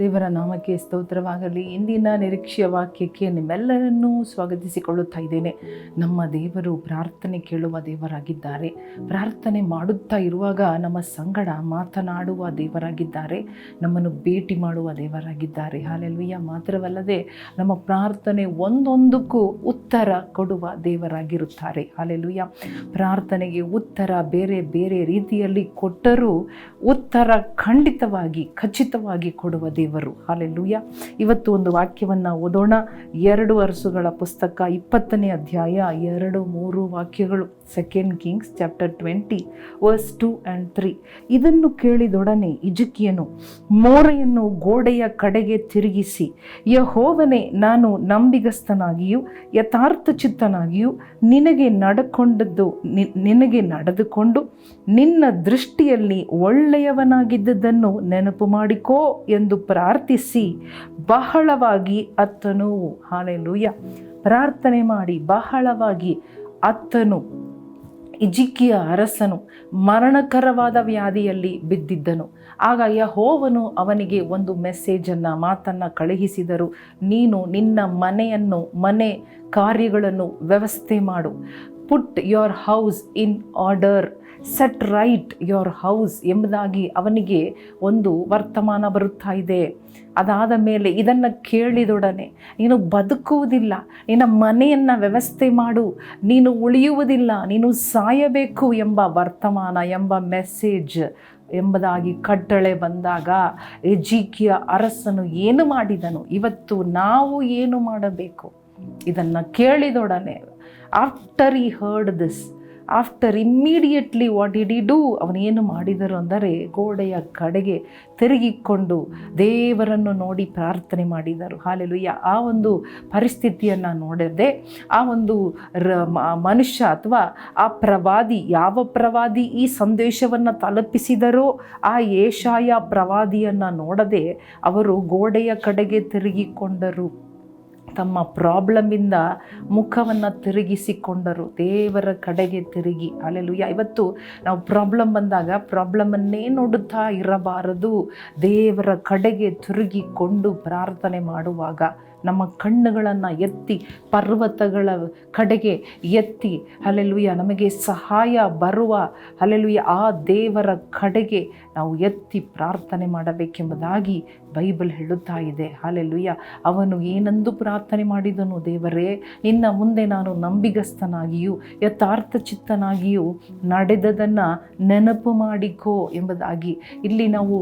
ದೇವರ ನಾಮಕ್ಕೆ ಸ್ತೋತ್ರವಾಗಲಿ. ಇಂದಿನ ನಿರೀಕ್ಷೆಯ ವಾಕ್ಯಕ್ಕೆ ನಿಮ್ಮೆಲ್ಲರನ್ನೂ ಸ್ವಾಗತಿಸಿಕೊಳ್ಳುತ್ತಾ ಇದ್ದೇನೆ. ನಮ್ಮ ದೇವರು ಪ್ರಾರ್ಥನೆ ಕೇಳುವ ದೇವರಾಗಿದ್ದಾರೆ. ಪ್ರಾರ್ಥನೆ ಮಾಡುತ್ತಾ ಇರುವಾಗ ನಮ್ಮ ಸಂಗಡ ಮಾತನಾಡುವ ದೇವರಾಗಿದ್ದಾರೆ. ನಮ್ಮನ್ನು ಭೇಟಿ ಮಾಡುವ ದೇವರಾಗಿದ್ದಾರೆ. ಹಲ್ಲೆಲೂಯಾ. ಮಾತ್ರವಲ್ಲದೆ ನಮ್ಮ ಪ್ರಾರ್ಥನೆ ಒಂದೊಂದಕ್ಕೂ ಉತ್ತರ ಕೊಡುವ ದೇವರಾಗಿರುತ್ತಾರೆ. ಹಲ್ಲೆಲೂಯಾ. ಪ್ರಾರ್ಥನೆಗೆ ಉತ್ತರ ಬೇರೆ ಬೇರೆ ರೀತಿಯಲ್ಲಿ ಕೊಟ್ಟರೂ ಉತ್ತರ ಖಚಿತವಾಗಿ ಕೊಡುವ ದೇವರು. ಹಲ್ಲೆಲೂಯಾ. ಇವತ್ತು ಒಂದು ವಾಕ್ಯವನ್ನು ಓದೋಣ. 2 ಅರಸುಗಳ ಪುಸ್ತಕ 20ನೇ ಅಧ್ಯಾಯ 2-3 ವಾಕ್ಯಗಳು. 2 Kings ಚಾಪ್ಟರ್ 20 ವರ್ಸ್ 2 and 3. ಇದನ್ನು ಕೇಳಿದೊಡನೆ ಹಿಜ್ಕೀಯನು ಮೋರೆಯನ್ನು ಗೋಡೆಯ ಕಡೆಗೆ ತಿರುಗಿಸಿ, ಯೆಹೋವನೇ, ನಾನು ನಂಬಿಗಸ್ತನಾಗಿಯೂ ಯಥಾರ್ಥಚಿತ್ತನಾಗಿಯೂ ನಿನಗೆ ನಡೆದುಕೊಂಡು ನಿನ್ನ ದೃಷ್ಟಿಯಲ್ಲಿ ಒಳ್ಳೆಯವನಾಗಿದ್ದದನ್ನು ನೆನಪು ಮಾಡಿಕೋ ಎಂದು ಪ್ರಾರ್ಥಿಸಿ ಬಹಳವಾಗಿ ಅತ್ತನು. ಹಲ್ಲೆಲೂಯಾ. ಪ್ರಾರ್ಥನೆ ಮಾಡಿ ಬಹಳವಾಗಿ ಅತ್ತನು. ಹಿಜ್ಕೀಯ ಅರಸನು ಮರಣಕರವಾದ ವ್ಯಾಧಿಯಲ್ಲಿ ಬಿದ್ದಿದ್ದನು. ಆಗ ಯೆಹೋವನು ಅವನಿಗೆ ಒಂದು ಮಾತನ್ನು ಕಳುಹಿಸಿದರು. ನೀನು ನಿನ್ನ ಮನೆ ಕಾರ್ಯಗಳನ್ನು ವ್ಯವಸ್ಥೆ ಮಾಡು. ಪುಟ್ your house in order, set right your house ಎಂಬುದಾಗಿ ಅವನಿಗೆ ಒಂದು ವರ್ತಮಾನ ಬರುತ್ತಾ ಇದೆ. ಅದಾದ ಮೇಲೆ ಇದನ್ನು ಕೇಳಿದೊಡನೆ ನೀನು ಬದುಕುವುದಿಲ್ಲ, ನಿನ್ನ ಮನೆಯನ್ನು ವ್ಯವಸ್ಥೆ ಮಾಡು, ನೀನು ಉಳಿಯುವುದಿಲ್ಲ, ನೀನು ಸಾಯಬೇಕು ಎಂಬ ವರ್ತಮಾನ ಮೆಸೇಜ್ ಎಂಬುದಾಗಿ ಕಟ್ಟಳೆ ಬಂದಾಗ ಹಿಜ್ಕೀಯ ಅರಸನು ಏನು ಮಾಡಿದನು? ಇವತ್ತು ನಾವು ಏನು ಮಾಡಬೇಕು? ಇದನ್ನು ಕೇಳಿದೊಡನೆ after he heard this, immediately what did he do? ಅವನೇನು ಮಾಡಿದರು ಅಂದರೆ ಗೋಡೆಯ ಕಡೆಗೆ ತಿರುಗಿಕೊಂಡು ದೇವರನ್ನು ನೋಡಿ ಪ್ರಾರ್ಥನೆ ಮಾಡಿದರು. ಹಲ್ಲೆಲೂಯಾ. ಆ ಒಂದು ಪರಿಸ್ಥಿತಿಯನ್ನು ನೋಡದೆ ಆ ಒಂದು ಮನುಷ್ಯ ಅಥವಾ ಆ ಪ್ರವಾದಿ, ಯಾವ ಪ್ರವಾದಿ ಈ ಸಂದೇಶವನ್ನು ತಲುಪಿಸಿದರೋ ಆ ಯೆಶಾಯ ಪ್ರವಾದಿಯನ್ನು ನೋಡದೆ ಅವರು ಗೋಡೆಯ ಕಡೆಗೆ ತಿರುಗಿಕೊಂಡರು. ತಮ್ಮ ಪ್ರಾಬ್ಲಮಿಂದ ಮುಖವನ್ನು ತಿರುಗಿಸಿಕೊಂಡರು, ದೇವರ ಕಡೆಗೆ ತಿರುಗಿ. ಹಲ್ಲೆಲೂಯಾ. ಇವತ್ತು ನಾವು ಪ್ರಾಬ್ಲಮ್ ಬಂದಾಗ ಪ್ರಾಬ್ಲಮನ್ನೇ ನೋಡುತ್ತಾ ಇರಬಾರದು. ದೇವರ ಕಡೆಗೆ ತಿರುಗಿಕೊಂಡು ಪ್ರಾರ್ಥನೆ ಮಾಡುವಾಗ ನಮ್ಮ ಕಣ್ಣುಗಳನ್ನು ಎತ್ತಿ ಪರ್ವತಗಳ ಕಡೆಗೆ ಎತ್ತಿ, ಹಲ್ಲೆಲೂಯಾ, ನಮಗೆ ಸಹಾಯ ಬರುವ ಹಲ್ಲೆಲೂಯಾ ಆ ದೇವರ ಕಡೆಗೆ ನಾವು ಎತ್ತಿ ಪ್ರಾರ್ಥನೆ ಮಾಡಬೇಕೆಂಬುದಾಗಿ ಬೈಬಲ್ ಹೇಳುತ್ತಾ ಇದೆ. ಹಲ್ಲೆಲೂಯಾ. ಅವನು ಏನೆಂದು ಪ್ರಾರ್ಥನೆ ಮಾಡಿದನು? ದೇವರೇ, ನಿನ್ನ ಮುಂದೆ ನಾನು ನಂಬಿಗಸ್ತನಾಗಿಯೂ ಯಥಾರ್ಥಚಿತ್ತನಾಗಿಯೂ ನಡೆದದನ್ನು ನೆನಪು ಮಾಡಿಕೋ ಎಂಬುದಾಗಿ ಇಲ್ಲಿ ನಾವು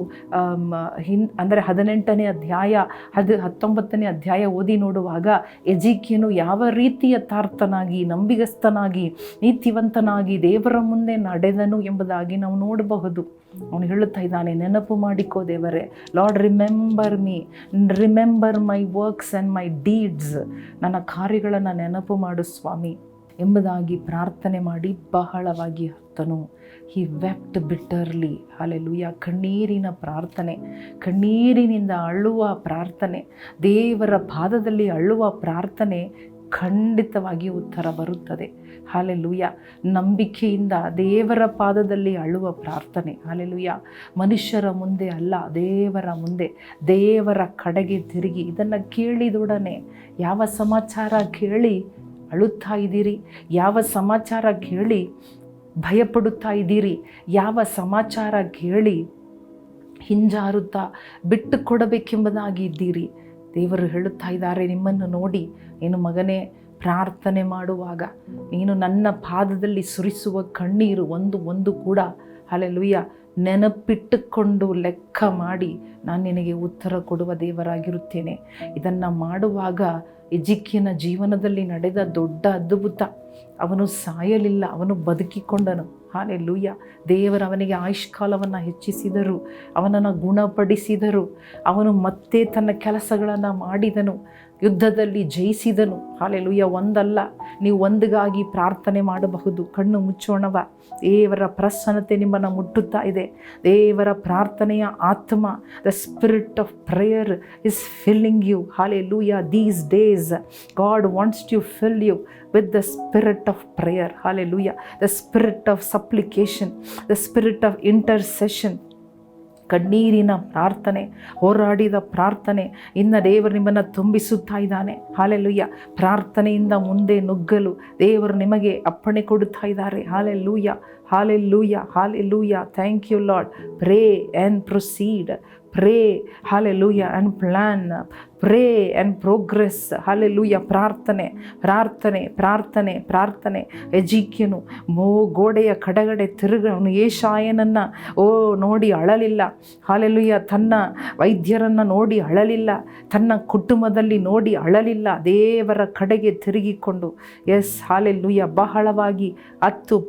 ಅಂದರೆ 18ನೇ ಅಧ್ಯಾಯ 19ನೇ ಅಧ್ಯಾಯ ಓದಿ ನೋಡುವಾಗ ಹಿಜ್ಕೀಯನು ಯಾವ ರೀತಿಯ ಯಥಾರ್ಥನಾಗಿ ನಂಬಿಗಸ್ತನಾಗಿ ನೀತಿವಂತನಾಗಿ ದೇವರ ಮುಂದೆ ನಡೆದನು ಎಂಬುದಾಗಿ ನಾವು ನೋಡಬಹುದು. ಅವನು ಹೇಳುತ್ತಾ ಇದ್ದಾನೆ, ನೆನಪು ಮಾಡಿಕೋ ದೇವರೇ, lord remember my works and my deeds, ನನ್ನ ಕಾರ್ಯಗಳನ್ನು ನೆನಪು ಮಾಡು ಸ್ವಾಮಿ ಎಂಬುದಾಗಿ ಪ್ರಾರ್ಥನೆ ಮಾಡಿ ಬಹಳವಾಗಿ ಅತ್ತನು. ಹಿ ವೆಪ್ಟ್ ಬಿಟ್ಟರ್ಲಿ. ಹಲ್ಲೆಲೂಯಾ. ಕಣ್ಣೀರಿನ ಪ್ರಾರ್ಥನೆ, ಕಣ್ಣೀರಿನಿಂದ ಅಳುವ ಪ್ರಾರ್ಥನೆ, ದೇವರ ಪಾದದಲ್ಲಿ ಅಳುವ ಪ್ರಾರ್ಥನೆ ಖಂಡಿತವಾಗಿ ಉತ್ತರ ಬರುತ್ತದೆ. ಹಲ್ಲೆಲೂಯಾ. ನಂಬಿಕೆಯಿಂದ ದೇವರ ಪಾದದಲ್ಲಿ ಅಳುವ ಪ್ರಾರ್ಥನೆ. ಹಲ್ಲೆಲೂಯಾ. ಮನುಷ್ಯರ ಮುಂದೆ ಅಲ್ಲ, ದೇವರ ಮುಂದೆ, ದೇವರ ಕಡೆಗೆ ತಿರುಗಿ. ಇದನ್ನು ಕೇಳಿದೊಡನೆ ಯಾವ ಸಮಾಚಾರ ಕೇಳಿ ಅಳುತ್ತಾ ಇದ್ದೀರಿ? ಯಾವ ಸಮಾಚಾರ ಕೇಳಿ ಭಯಪಡುತ್ತಾ ಇದ್ದೀರಿ? ಯಾವ ಸಮಾಚಾರ ಕೇಳಿ ಹಿಂಜಾರುತ್ತಾ ಬಿಟ್ಟು ಕೊಡಬೇಕೆಂಬುದಾಗಿ ಇದ್ದೀರಿ? ದೇವರು ಹೇಳುತ್ತಾ ಇದ್ದಾರೆ ನಿಮ್ಮನ್ನು ನೋಡಿ, ನೀನು ಮಗನೇ ಪ್ರಾರ್ಥನೆ ಮಾಡುವಾಗ ನೀನು ನನ್ನ ಪಾದದಲ್ಲಿ ಸುರಿಸುವ ಕಣ್ಣೀರು ಒಂದು ಕೂಡ ಹಲ್ಲೆಲೂಯಾ ನೆನಪಿಟ್ಟುಕೊಂಡು ಲೆಕ್ಕ ಮಾಡಿ ನಾನು ನಿನಗೆ ಉತ್ತರ ಕೊಡುವ ದೇವರಾಗಿರುತ್ತೇನೆ. ಇದನ್ನು ಮಾಡುವಾಗ ಹಿಜ್ಕೀಯನ ಜೀವನದಲ್ಲಿ ನಡೆದ ದೊಡ್ಡ ಅದ್ಭುತ. ಅವನು ಸಾಯಲಿಲ್ಲ, ಅವನು ಬದುಕಿಕೊಂಡನು. ಹಲ್ಲೆಲೂಯಾ. ದೇವರು ಅವನಿಗೆ ಆಯುಷ್ಕಾಲವನ್ನು ಹೆಚ್ಚಿಸಿದರು, ಅವನನ್ನು ಗುಣಪಡಿಸಿದರು. ಅವನು ಮತ್ತೆ ತನ್ನ ಕೆಲಸಗಳನ್ನು ಮಾಡಿದನು, ಯುದ್ಧದಲ್ಲಿ ಜಯಿಸಿದನು. ಹಲ್ಲೆಲೂಯಾ. ಒಂದಲ್ಲ, ನೀವು ಒಂದಿಗಾಗಿ ಪ್ರಾರ್ಥನೆ ಮಾಡಬಹುದು. ಕಣ್ಣು ಮುಚ್ಚೋಣವ. ದೇವರ ಪ್ರಸನ್ನತೆ ನಿಮ್ಮನ್ನು ಮುಟ್ಟುತ್ತಾ ಇದೆ. ದೇವರ ಪ್ರಾರ್ಥನೆಯ ಆತ್ಮ, the spirit of prayer is filling you. Hallelujah. These days God wants to fill you with the spirit of prayer. Hallelujah. The spirit of supplication, the spirit of intercession. ಕಣ್ಣೀರಿನ ಪ್ರಾರ್ಥನೆ, ಹೋರಾಡಿದ ಪ್ರಾರ್ಥನೆ ಇನ್ನು ದೇವರು ನಿಮ್ಮನ್ನು ತುಂಬಿಸುತ್ತಾ ಇದ್ದಾನೆ. ಹಾಲೆಲೂಯ. ಪ್ರಾರ್ಥನೆಯಿಂದ ಮುಂದೆ ನುಗ್ಗಲು ದೇವರು ನಿಮಗೆ ಅಪ್ಪಣೆ ಕೊಡುತ್ತಾ ಇದ್ದಾರೆ. Hallelujah, hallelujah, hallelujah. Thank you Lord. Pray and proceed. Pray, hallelujah, and plan. Pray and progress. Hallelujah. ಪ್ರಾರ್ಥನೆ, ಪ್ರಾರ್ಥನೆ, ಪ್ರಾರ್ಥನೆ, ಪ್ರಾರ್ಥನೆ. ಎಜಿಕ್ಯನು ಗೋಡೆಯ ಕಡೆಗಡೆ ತಿರುಗವನು ಏಷಾಯನನ್ನು ನೋಡಿ ಅಳಲಿಲ್ಲ. ಹಾಲೆಲೂಯ. ತನ್ನ ವೈದ್ಯರನ್ನು ನೋಡಿ ಅಳಲಿಲ್ಲ, ತನ್ನ ಕುಟುಂಬದಲ್ಲಿ ನೋಡಿ ಅಳಲಿಲ್ಲ. ದೇವರ ಕಡೆಗೆ ತಿರುಗಿಕೊಂಡು ಎಸ್ ಹಾಲೆಲೂಯ ಬಹಳವಾಗಿ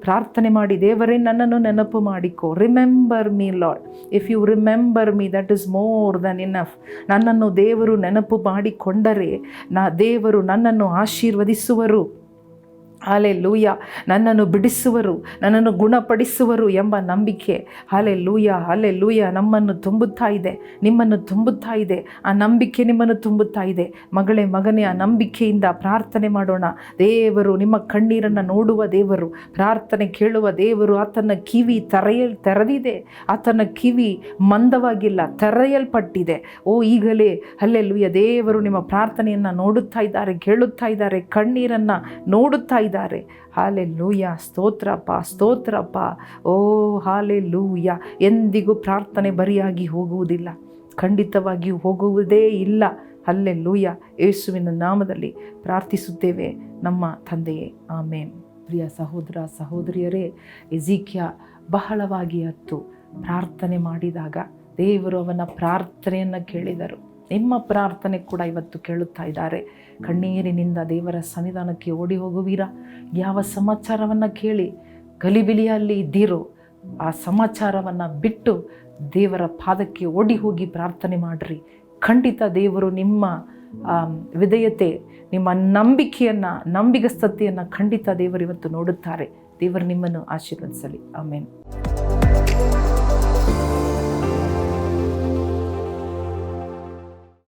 ಪ್ರಾರ್ಥನೆ ಮಾಡಿ, ದೇವರೇ ನನ್ನನ್ನು ನೆನಪು ಮಾಡಿಕೊ. Remember me Lord. If you remember me that is more than enough. ನನ್ನನ್ನು ದೇವರು ನೆನಪು ಮಾಡಿಕೊಂಡರೆ ದೇವರು ನನ್ನನ್ನು ಆಶೀರ್ವದಿಸುವರು. ಹಾಲೆಲೂಯ. ನನ್ನನ್ನು ಬಿಡಿಸುವರು, ನನ್ನನ್ನು ಗುಣಪಡಿಸುವರು ಎಂಬ ನಂಬಿಕೆ ಹಾಲೆಲೂಯ, ಹಾಲೆಲೂಯ ನಮ್ಮನ್ನು ತುಂಬುತ್ತಾ ಇದೆ, ನಿಮ್ಮನ್ನು ತುಂಬುತ್ತಾ ಇದೆ. ಆ ನಂಬಿಕೆ ನಿಮ್ಮನ್ನು ತುಂಬುತ್ತಾ ಇದೆ. ಮಗಳೇ, ಮಗನೇ, ಆ ನಂಬಿಕೆಯಿಂದ ಪ್ರಾರ್ಥನೆ ಮಾಡೋಣ. ದೇವರು ನಿಮ್ಮ ಕಣ್ಣೀರನ್ನು ನೋಡುವ ದೇವರು, ಪ್ರಾರ್ಥನೆ ಕೇಳುವ ದೇವರು. ಆತನ ಕಿವಿ ತೆರೆದಿದೆ, ಆತನ ಕಿವಿ ಮಂದವಾಗಿಲ್ಲ, ತೆರೆಯಲ್ಪಟ್ಟಿದೆ. ಈಗಲೇ ಹಲ್ಲೆಲೂಯ ದೇವರು ನಿಮ್ಮ ಪ್ರಾರ್ಥನೆಯನ್ನು ನೋಡುತ್ತಾ ಇದ್ದಾರೆ, ಕೇಳುತ್ತಾ ಇದ್ದಾರೆ, ಕಣ್ಣೀರನ್ನು ನೋಡುತ್ತಾ ಇದ್ದಾರೆ. ಹಾಲೆಲೂಯ. ಸ್ತೋತ್ರಪ್ಪ, ಸ್ತೋತ್ರಪ್ಪ. ಹಾಲೆಲೂಯ. ಎಂದಿಗೂ ಪ್ರಾರ್ಥನೆ ಬರಿಯಾಗಿ ಹೋಗುವುದಿಲ್ಲ, ಖಂಡಿತವಾಗಿಯೂ ಹೋಗುವುದೇ ಇಲ್ಲ. ಹಲ್ಲೆಲೂಯ. ಯೇಸುವಿನ ನಾಮದಲ್ಲಿ ಪ್ರಾರ್ಥಿಸುತ್ತೇವೆ ನಮ್ಮ ತಂದೆಯೇ, ಆಮೇನ್. ಪ್ರಿಯ ಸಹೋದರ ಸಹೋದರಿಯರೇ, ಎಜಿಕ್ಯ ಬಹಳವಾಗಿ ಪ್ರಾರ್ಥನೆ ಮಾಡಿದಾಗ ದೇವರು ಅವನ ಪ್ರಾರ್ಥನೆಯನ್ನು ಕೇಳಿದರು. ನಿಮ್ಮ ಪ್ರಾರ್ಥನೆ ಕೂಡ ಇವತ್ತು ಕೇಳುತ್ತಾ ಇದ್ದಾರೆ. ಕಣ್ಣೀರಿನಿಂದ ದೇವರ ಸನ್ನಿಧಾನಕ್ಕೆ ಓಡಿ ಹೋಗುವೀರಾ? ಯಾವ ಸಮಾಚಾರವನ್ನು ಕೇಳಿ ಗಲಿಬಿಲಿಯಲ್ಲಿ ಇದ್ದೀರೋ ಆ ಸಮಾಚಾರವನ್ನು ಬಿಟ್ಟು ದೇವರ ಪಾದಕ್ಕೆ ಓಡಿ ಹೋಗಿ ಪ್ರಾರ್ಥನೆ ಮಾಡಿರಿ. ಖಂಡಿತ ದೇವರು ನಿಮ್ಮ ವಿಧೇಯತೆ, ನಿಮ್ಮ ನಂಬಿಕೆಯನ್ನು, ನಂಬಿಗಸ್ತತೆಯನ್ನು ಖಂಡಿತ ದೇವರು ಇವತ್ತು ನೋಡುತ್ತಾರೆ. ದೇವರು ನಿಮ್ಮನ್ನು ಆಶೀರ್ವದಿಸಲಿ. ಆಮೇನ್.